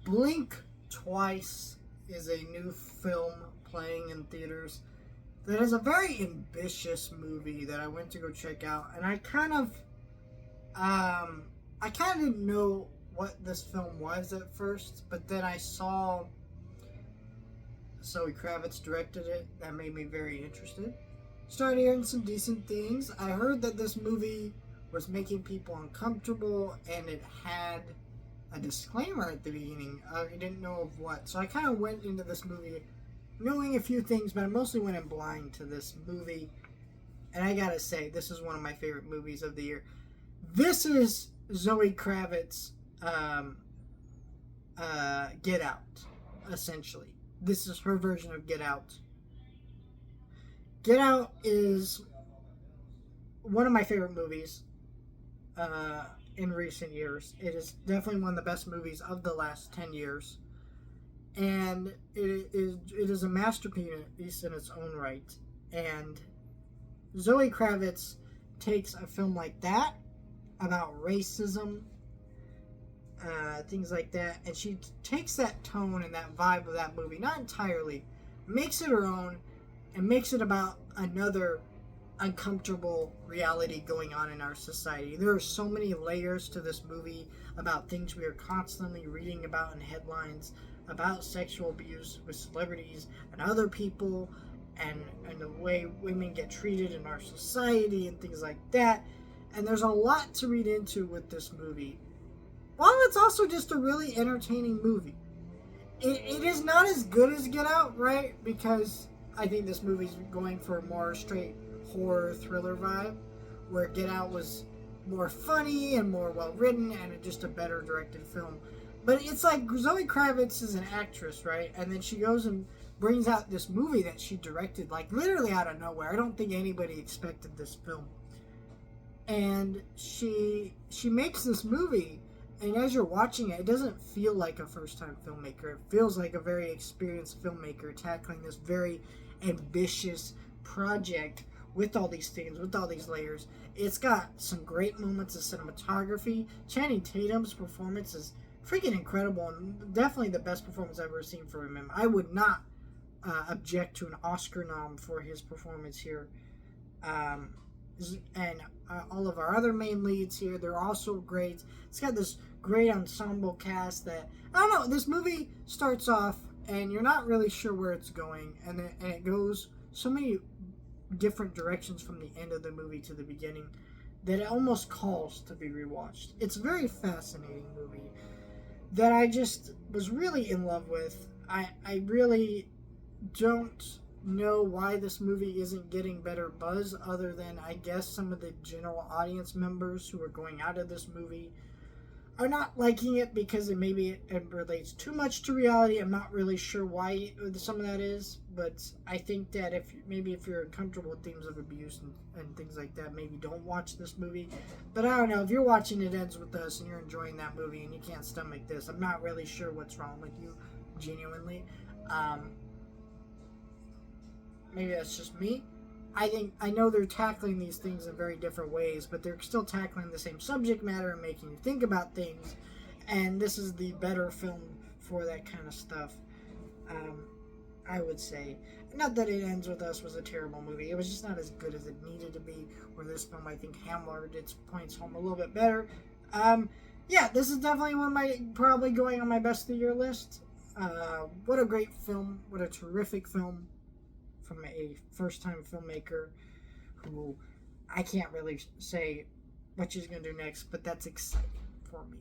Blink Twice is a new film playing in theaters that is a very ambitious movie that I went to go check out, and I kind of didn't know what this film was at first, but then I saw Zoe Kravitz directed it. That made me very interested. Started hearing some decent things. I heard that this movie was making people uncomfortable, and it had a disclaimer at the beginning. I didn't know of what, so I kind of went into this movie knowing a few things, but I mostly went in blind to this movie. And I gotta say, this is one of my favorite movies of the year. This is Zoe Kravitz, Get Out, essentially. This is her version of Get Out. Get Out is one of my favorite movies in recent years. It is definitely one of the best movies of the last 10 years. And it is a masterpiece in its own right. And Zoe Kravitz takes a film like that about racism, things like that, and she takes that tone and that vibe of that movie, not entirely, makes it her own, and makes it about another uncomfortable reality going on in our society. There are so many layers to this movie about things we are constantly reading about in headlines, about sexual abuse with celebrities and other people, and the way women get treated in our society and things like that. And there's a lot to read into with this movie. While it's also just a really entertaining movie. It is not as good as Get Out, right? Because I think this movie's going for a more straight horror thriller vibe, where Get Out was more funny and more well written and just a better directed film. But it's like Zoe Kravitz is an actress, right? And then she goes and brings out this movie that she directed, like literally out of nowhere. I don't think anybody expected this film. And she makes this movie, and as you're watching it, it doesn't feel like a first-time filmmaker. It feels like a very experienced filmmaker tackling this very ambitious project with all these things, with all these layers. It's got some great moments of cinematography. Channing Tatum's performance is freaking incredible, and definitely the best performance I've ever seen from him. I would not object to an Oscar nom for his performance here. And all of our other main leads here, they're also great. It's got this great ensemble cast that, I don't know, this movie starts off and you're not really sure where it's going, and it goes so many different directions from the end of the movie to the beginning that it almost calls to be rewatched. It's a very fascinating movie that I just was really in love with. I really don't know why this movie isn't getting better buzz, other than I guess some of the general audience members who are going out of this movie are not liking it because it relates too much to reality. I'm not really sure why some of that is, but I think that if you're uncomfortable with themes of abuse and things like that, maybe don't watch this movie. But I don't know, if you're watching It Ends With Us and you're enjoying that movie and you can't stomach this, I'm not really sure what's wrong with you, genuinely. Maybe that's just me. I know they're tackling these things in very different ways, but they're still tackling the same subject matter and making you think about things. And this is the better film for that kind of stuff, I would say. Not that It Ends With Us was a terrible movie. It was just not as good as it needed to be, where this film, I think, hammered its points home a little bit better. Yeah, this is definitely one of my, probably going on my best of the year list. What a great film. What a terrific film from a first-time filmmaker who I can't really say what she's going to do next, but that's exciting for me.